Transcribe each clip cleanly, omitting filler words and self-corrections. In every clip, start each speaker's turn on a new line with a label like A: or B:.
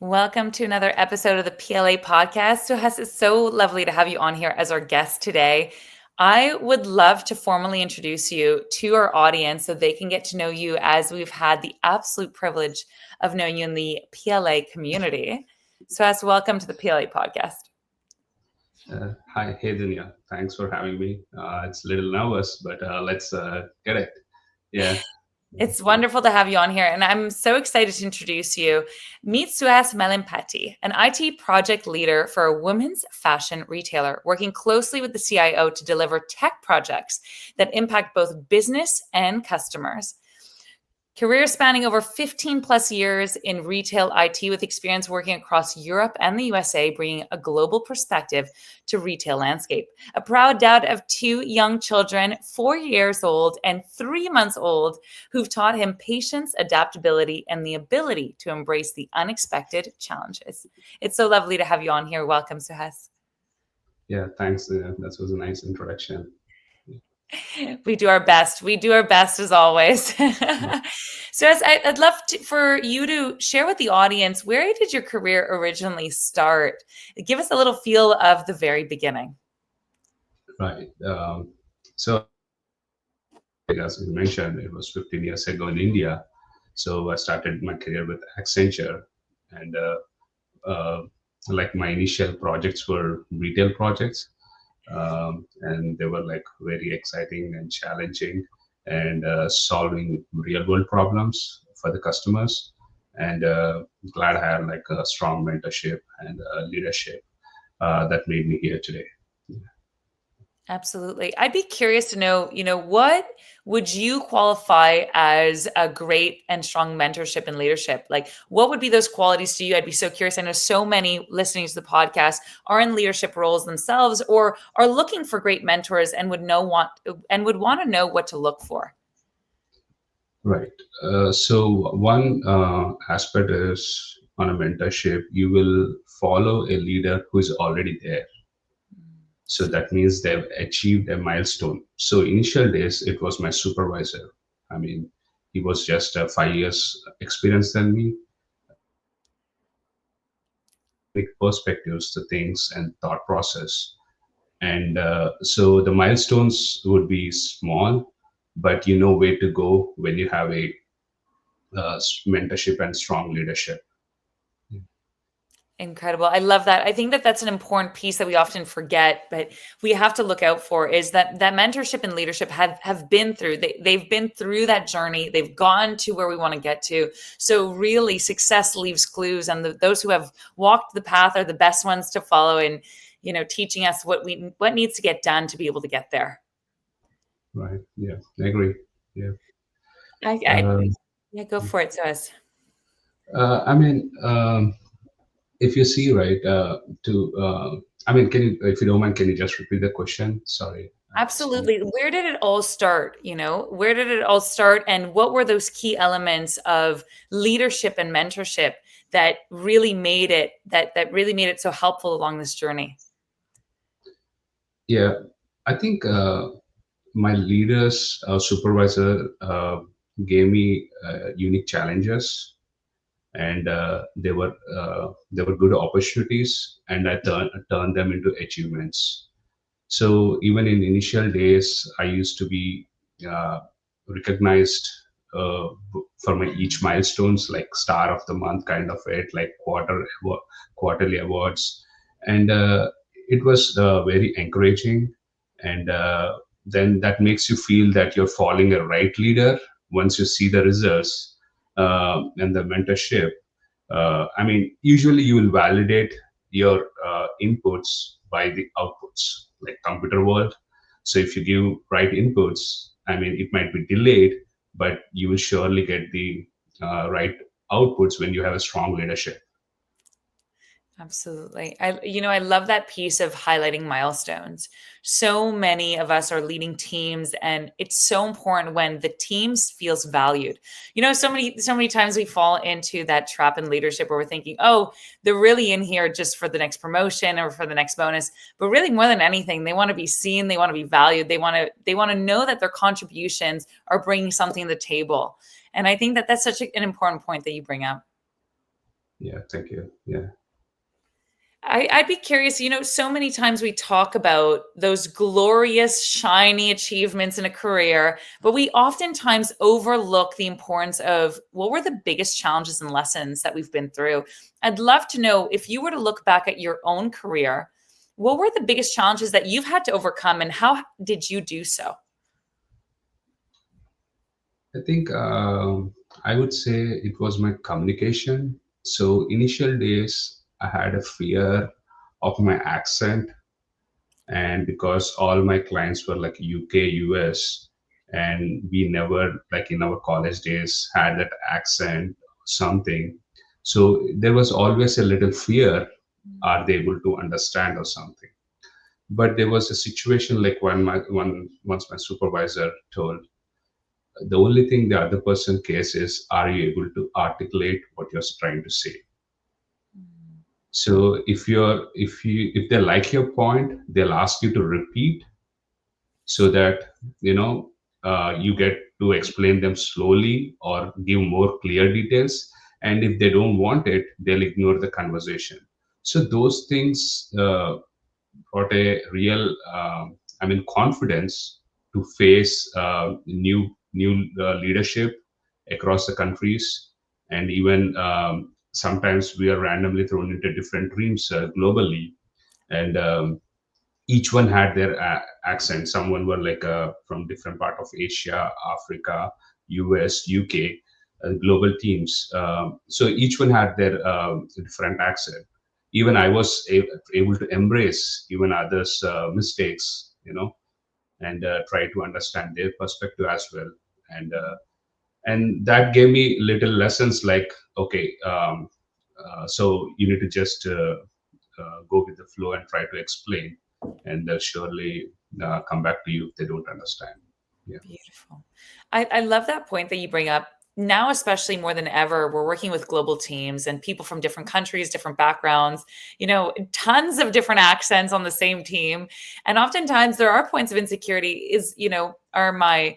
A: Welcome to another episode of the PLA podcast. Suhas, it's so lovely to have you on here as our guest today. I would love to formally introduce you to our audience so they can get to know you as we've had the absolute privilege of knowing you in the PLA community. Suhas, welcome to the PLA podcast.
B: Hi, hey Dunya. Thanks for having me. It's a little nervous, but let's get it. Yeah,
A: It's wonderful to have you on here, and I'm so excited to introduce you. Meet Suhas Malempati, an IT project leader for a women's fashion retailer, working closely with the CIO to deliver tech projects that impact both business and customers. Career spanning over 15 plus years in retail IT with experience working across Europe and the USA, bringing a global perspective to retail landscape. A proud dad of two young children, 4 years old and 3 months old, who've taught him patience, adaptability, and the ability to embrace the unexpected challenges. It's so lovely to have you on here. Welcome, Suhas.
B: yeah. Thanks. That was a nice introduction.
A: We do our best. We do our best as always.
B: Yeah.
A: So, I'd love for you to share with the audience, where did your career originally start? Give us a little feel of the very beginning.
B: Right. So, as you mentioned, it was 15 years ago in India. So I started my career with Accenture, and like my initial projects were retail projects, and they were like very exciting and challenging, and solving real world problems for the customers. And glad I had like a strong mentorship and leadership that made me here today.
A: Absolutely. I'd be curious to know, what would you qualify as a great and strong mentorship and leadership? Like, what would be those qualities to you? I'd be so curious. I know so many listening to the podcast are in leadership roles themselves or are looking for great mentors and would want to know what to look for.
B: Right. So one aspect is on a mentorship, you will follow a leader who is already there. So that means they've achieved a milestone. So initial days, it was my supervisor. I mean, he was just 5 years experience than me, with perspectives to things and thought process. And so the milestones would be small, but you know where to go when you have a mentorship and strong leadership.
A: Incredible. I love that. I think that that's an important piece that we often forget, but we have to look out for is that mentorship and leadership have been through, they've been through that journey. They've gone to where we want to get to. So really success leaves clues, and those who have walked the path are the best ones to follow in, teaching us what needs to get done to be able to get there.
B: Right. Yeah, I agree. Yeah.
A: I
B: Um,
A: yeah, go for it, Suez.
B: I mean, if you see, right, I mean, can you, if you don't mind, can you just repeat the question? Sorry.
A: Absolutely. Where did it all start? Where did it all start? And what were those key elements of leadership and mentorship that really made it so helpful along this journey?
B: Yeah, I think my leaders, supervisor, gave me unique challenges, and they were good opportunities, and I turned them into achievements. So even in initial days, I used to be uh, recognized uh, for my each milestones, like star of the month kind of it, like quarterly awards, and it was very encouraging. And then that makes you feel that you're following a right leader once you see the results and the mentorship. I mean, usually you will validate your inputs by the outputs, like computer world. So if you give right inputs, I mean, it might be delayed, but you will surely get the right outputs when you have a strong leadership.
A: Absolutely. I love that piece of highlighting milestones. So many of us are leading teams, and it's so important when the teams feels valued. So many times we fall into that trap in leadership where we're thinking, oh, they're really in here just for the next promotion or for the next bonus. But really more than anything, they want to be seen, they want to be valued, they want to know that their contributions are bringing something to the table. And I think that that's such an important point that you bring up.
B: Yeah, thank you. Yeah.
A: I'd be curious, so many times we talk about those glorious, shiny achievements in a career, but we oftentimes overlook the importance of what were the biggest challenges and lessons that we've been through. I'd love to know if you were to look back at your own career, what were the biggest challenges that you've had to overcome and how did you do so?
B: I think I would say it was my communication. So initial days, I had a fear of my accent, and because all my clients were like UK, US, and we never like in our college days had that accent, something. So there was always a little fear. Are they able to understand or something? But there was a situation like once my supervisor told the only thing the other person cares is are you able to articulate what you're trying to say. So if they like your point, they'll ask you to repeat so that you get to explain them slowly or give more clear details. And if they don't want it, they'll ignore the conversation. So those things brought a real confidence to face new leadership across the countries. And even sometimes we are randomly thrown into different teams globally. And each one had their accent. Someone were like from different part of Asia, Africa, US, UK, global teams. So each one had their different accent. Even I was able to embrace even others mistakes, and try to understand their perspective as well. And that gave me little lessons like, okay, so you need to just go with the flow and try to explain, and they'll surely come back to you if they don't understand. Yeah.
A: Beautiful. I love that point that you bring up. Now, especially more than ever, we're working with global teams and people from different countries, different backgrounds, tons of different accents on the same team. And oftentimes there are points of insecurity is, are my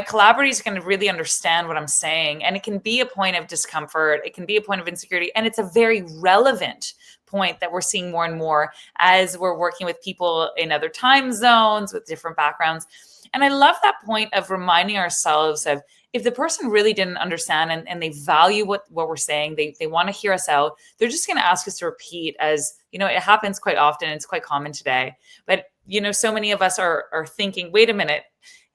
A: collaborators going to really understand what I'm saying? And it can be a point of discomfort. It can be a point of insecurity. And it's a very relevant point that we're seeing more and more as we're working with people in other time zones with different backgrounds. And I love that point of reminding ourselves of if the person really didn't understand and they value what we're saying, they want to hear us out, they're just going to ask us to repeat as, it happens quite often. It's quite common today. But, so many of us are thinking, wait a minute,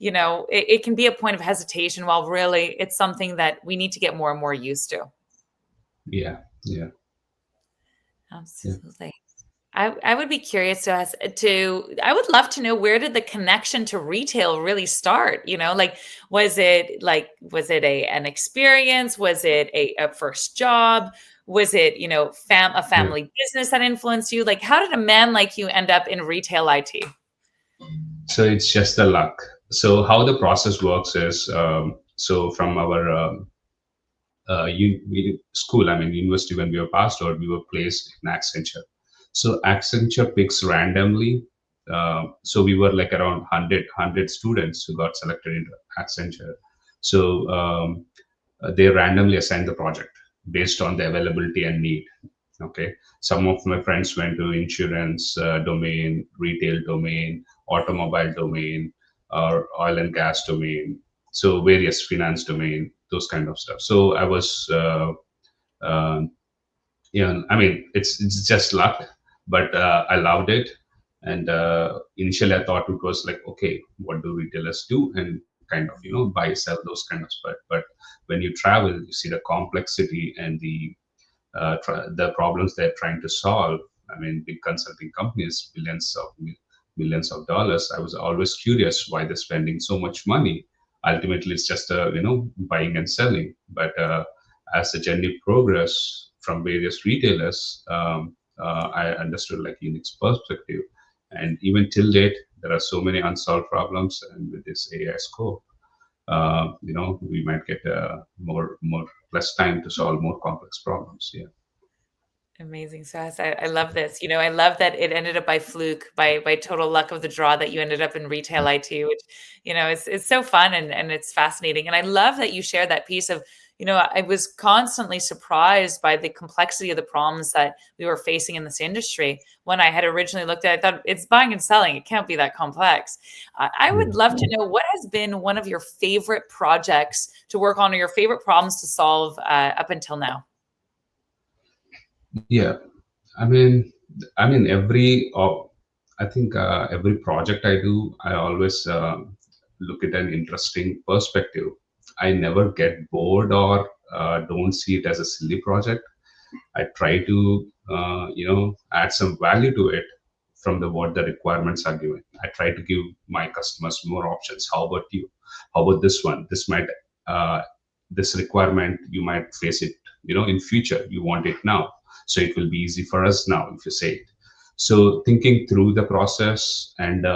A: it can be a point of hesitation while really it's something that we need to get more and more used to.
B: Yeah. Yeah. Yeah.
A: Absolutely. I would be curious I would love to know where did the connection to retail really start? Was it an experience? Was it a first job? Was it, a
B: Yeah.
A: family business that influenced you? Like, how did a man like you end up in retail IT?
B: So it's just the luck. So how the process works is, so from our school, I mean university, when we were passed out, we were placed in Accenture. So Accenture picks randomly. So we were like around 100 students who got selected into Accenture. So they randomly assign the project based on the availability and need. Okay, some of my friends went to insurance domain, retail domain, automobile domain, or oil and gas domain, so various finance domain, those kind of stuff. So I was uh, I mean, it's just luck, but I loved it. And initially, I thought it was like, okay, what do retailers do, and kind of buy, sell, those kind of stuff. But when you travel, you see the complexity and the problems they're trying to solve. I mean, big consulting companies, millions of dollars. I was always curious why they're spending so much money. Ultimately, it's just buying and selling. But as the journey progressed from various retailers, I understood like Unix perspective, and even till date, there are so many unsolved problems. And with this AI scope, we might get more less time to solve more complex problems. Yeah.
A: Amazing, Suhas. I love this. I love that it ended up by fluke, by total luck of the draw that you ended up in retail IT, which, is so fun and it's fascinating. And I love that you share that piece of, I was constantly surprised by the complexity of the problems that we were facing in this industry. When I had originally looked at it, I thought it's buying and selling. It can't be that complex. I would
B: Yeah.
A: love to know what has been one of your favorite projects to work on or your favorite problems to solve up until now.
B: Yeah. I mean, I think every project I do, I always look at an interesting perspective. I never get bored or don't see it as a silly project. I try to, add some value to it from the what the requirements are given. I try to give my customers more options. How about you? How about this one? Uh, this requirement you might face it, in future. You want it now, so it will be easy for us now if you say it. So thinking through the process and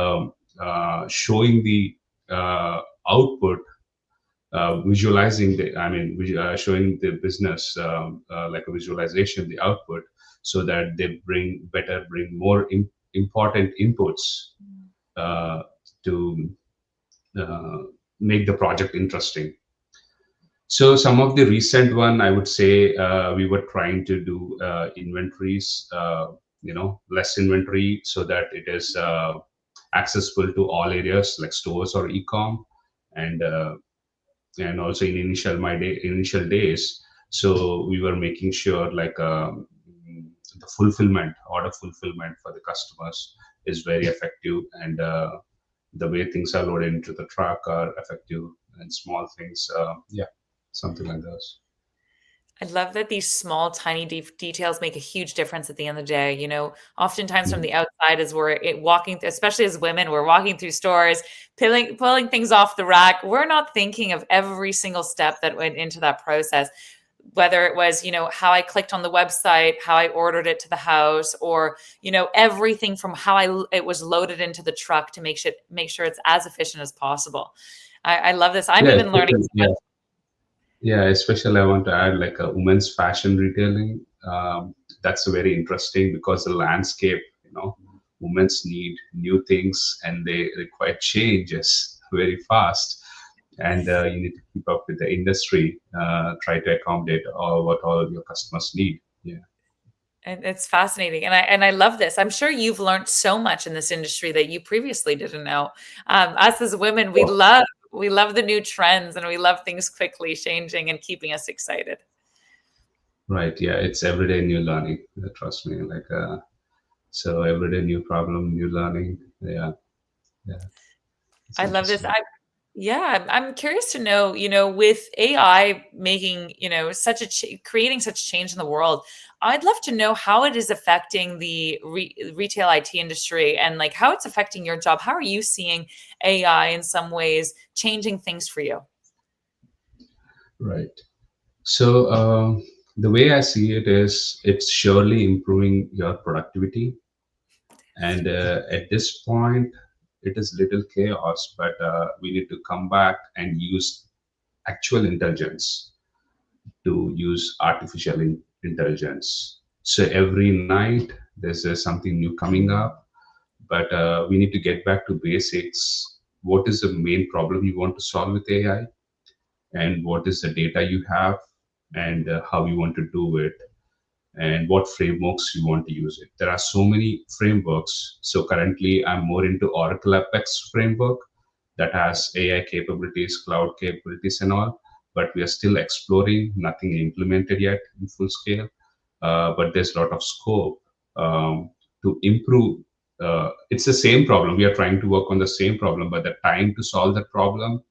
B: showing the output, visualizing showing the business like a visualization, the output, so that they bring more important inputs uh, to uh, make the project interesting. So some of the recent one, I would say, we were trying to do inventories, less inventory, so that it is accessible to all areas like stores or e-com, and also in initial days. So we were making sure like the order fulfillment for the customers is very effective, and the way things are loaded into the truck are effective, and small things, yeah, something like this.
A: I love that these small, tiny details make a huge difference at the end of the day. Oftentimes from
B: Mhm.
A: the outside, as we're walking, especially as women, we're walking through stores, pulling things off the rack. We're not thinking of every single step that went into that process, whether it was, how I clicked on the website, how I ordered it to the house, or, everything from how it was loaded into the truck to make sure it's as efficient as possible. I love this. I'm
B: Yeah,
A: even learning
B: especially,
A: so much.
B: yeah. Yeah, especially I want to add like a women's fashion retailing. That's very interesting because the landscape, women's need new things and they require changes very fast. And you need to keep up with the industry, try to accommodate all your customers need. Yeah.
A: And it's fascinating, and I love this. I'm sure you've learned so much in this industry that you previously didn't know. Us as women, we love the new trends, and we love things quickly changing and keeping us excited.
B: Right. Yeah. It's everyday new learning. Trust me. Like, so everyday new problem, new learning. Yeah. Yeah. It's
A: I love this.
B: interesting.
A: Yeah, I'm curious to know, with AI making, such creating such change in the world, I'd love to know how it is affecting the retail IT industry and like how it's affecting your job. How are you seeing AI in some ways changing things for you?
B: Right. So the way I see it is, it's surely improving your productivity, and at this point, it is little chaos. But we need to come back and use actual intelligence, to use artificial intelligence. So every night there's something new coming up, but we need to get back to basics. What is the main problem you want to solve with AI, and what is the data you have, and how you want to do it, and what frameworks you want to use it. There are so many frameworks. So currently, I'm more into Oracle Apex framework that has AI capabilities, cloud capabilities, and all. But we are still exploring, nothing implemented yet in full scale. But there's a lot of scope to improve. It's the same problem. We are trying to work on the same problem, but the time to solve that problem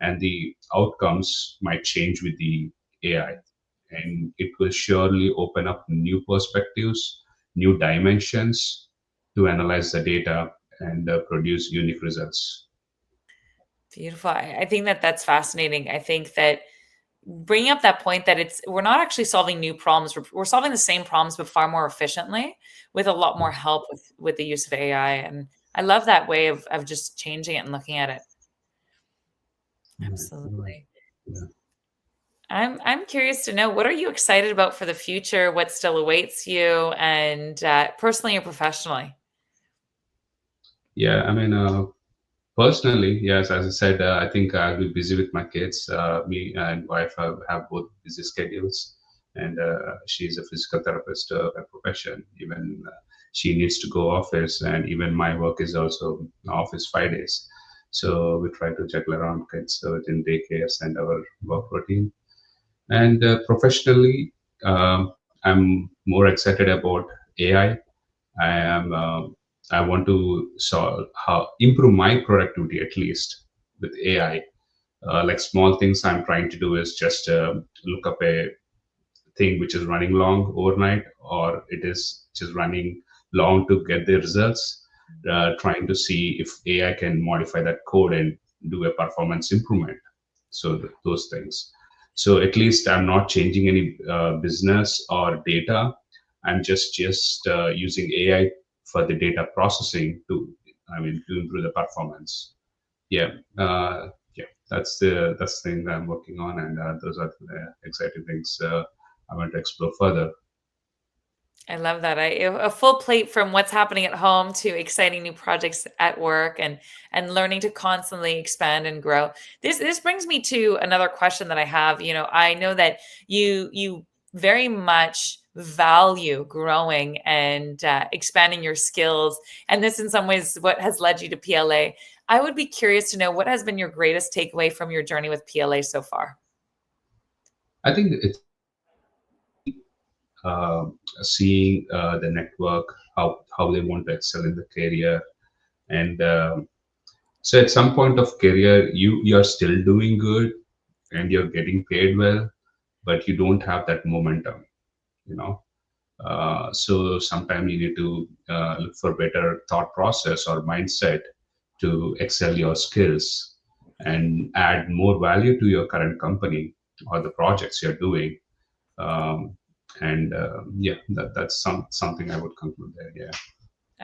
B: and the outcomes might change with the AI, and it will surely open up new perspectives, new dimensions to analyze the data and produce unique results.
A: Beautiful. I think that that's fascinating. I think that bringing up that point that we're not actually solving new problems. We're solving the same problems, but far more efficiently with a lot more help with the use of AI. And I love that way of just changing it and looking at it.
B: Right, right.
A: Absolutely.
B: Yeah.
A: I'm curious to know, what are you excited about for the future? What still awaits you, and personally or professionally?
B: Yeah, I mean, Personally, yes, as I said, I think I'll be busy with my kids. Me and wife have both busy schedules, and she's a physical therapist by profession. Even she needs to go office, and even my work is also office 5 days. So we try to juggle around kids within daycares and our work routine. And professionally, I'm more excited about AI. I am. I want to solve how improve my productivity at least with AI. Like small things I'm trying to do is just look up a thing which is running long overnight, or it is just running long to get the results. Trying to see if AI can modify that code and do a performance improvement. So those things. So at least I'm not changing any business or data. I'm just using AI for the data processing to, I mean, to improve the performance. Yeah, yeah. That's the thing that I'm working on, and those are the exciting things I want to explore further.
A: I love that. A full plate from what's happening at home to exciting new projects at work and learning to constantly expand and grow. This brings me to another question that I have. You know, I know that you very much value growing and expanding your skills, and this in some ways what has led you to PLA. I would be curious to know what has been your greatest takeaway from your journey with PLA so far.
B: I think it's uh, seeing the network, how they want to excel in the career, and so at some point of career, you're still doing good and you're getting paid well, but you don't have that momentum. You know, so sometimes you need to look for better thought process or mindset to excel your skills and add more value to your current company or the projects you're doing. Um, and yeah, that's something I would conclude there. Yeah.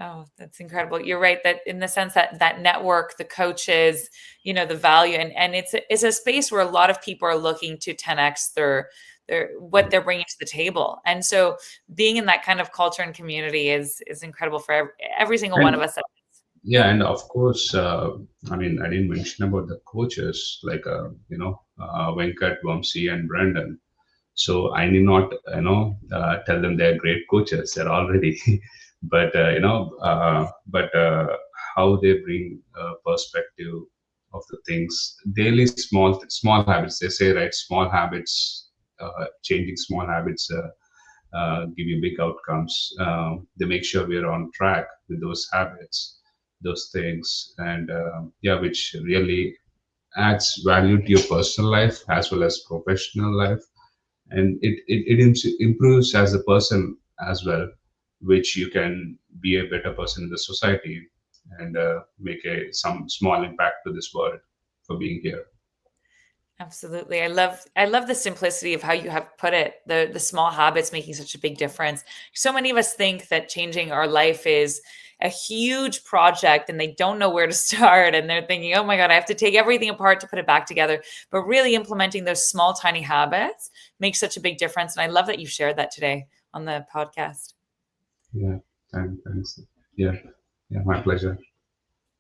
A: Oh, that's incredible. You're right that in the sense that that network, the coaches, you know, the value and it's a space where a lot of people are looking to 10x their what they're bringing to the table. And so being in that kind of culture and community is incredible for every single one of
B: And
A: us.
B: yeah, and of course, I mean, I didn't mention about the coaches like Venkat, Vamsi, and Brandon. So I need not, tell them they're great coaches. They're already, but how they bring perspective of the things, daily small habits. They say right, small habits, changing small habits give you big outcomes. They make sure we're on track with those habits, those things, and yeah, which really adds value to your personal life as well as professional life, and it improves as a person as well, which you can be a better person in the society and make a some small impact to this world for being here.
A: Absolutely. I love the simplicity of how you have put it. The small habits making such a big difference. So many of us think that changing our life is a huge project and they don't know where to start and they're thinking, "Oh my god, I have to take everything apart to put it back together." But really implementing those small tiny habits makes such a big difference and I love that you shared that today on the podcast.
B: Yeah, thanks. Yeah, yeah, my pleasure.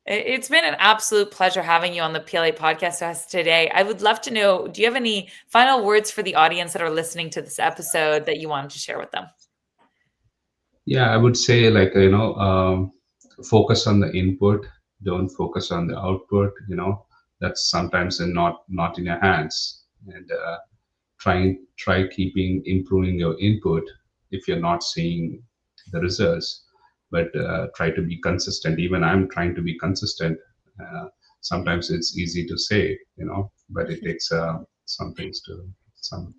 A: It's been an absolute pleasure having you on the PLA podcast with us today. I would love to know, do you have any final words for the audience that are listening to this episode that you wanted to share with them?
B: Yeah, I would say like focus on the input, don't focus on the output. That's sometimes not in your hands, and try keeping improving your input if you're not seeing the results, but try to be consistent. Even I'm trying to be consistent. uh, Sometimes it's easy to say, but it takes some things to some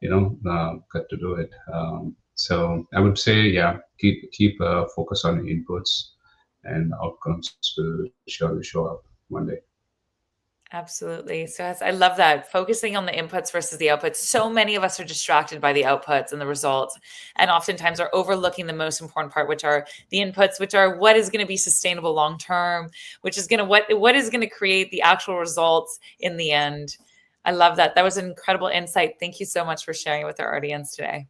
B: got to do it. So I would say, yeah, keep focus on inputs, and outcomes will surely show up one day.
A: Absolutely. So I love that. Focusing on the inputs versus the outputs. So many of us are distracted by the outputs and the results, and oftentimes are overlooking the most important part, which are the inputs, which are what is going to be sustainable long term, which is going to what is going to create the actual results in the end. I love that. That was an incredible insight. Thank you so much for sharing it with our audience today.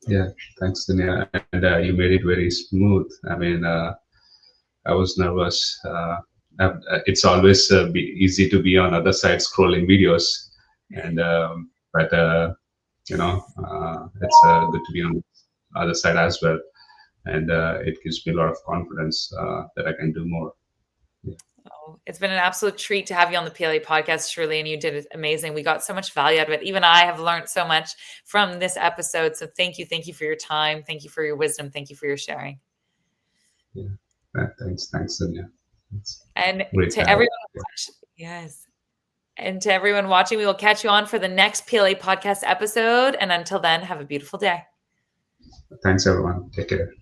B: Yeah, thanks, Dunya, and you made it very smooth. I mean, I was nervous it's always easy to be on other side scrolling videos, and but it's good to be on the other side as well, and it gives me a lot of confidence that I can do more. Yeah.
A: Oh, it's been an absolute treat to have you on the PLA podcast, truly, and you did it amazing. We got so much value out of it. Even I have learned so much from this episode. So thank you. Thank you for your time. Thank you for your wisdom. Thank you for your sharing.
B: Yeah. Thanks, Sonia. It's
A: And
B: great to
A: to
B: have
A: everyone,
B: you.
A: yes. And to everyone watching, we will catch you on for the next PLA podcast episode. And until then, have a beautiful day.
B: Thanks, everyone. Take care.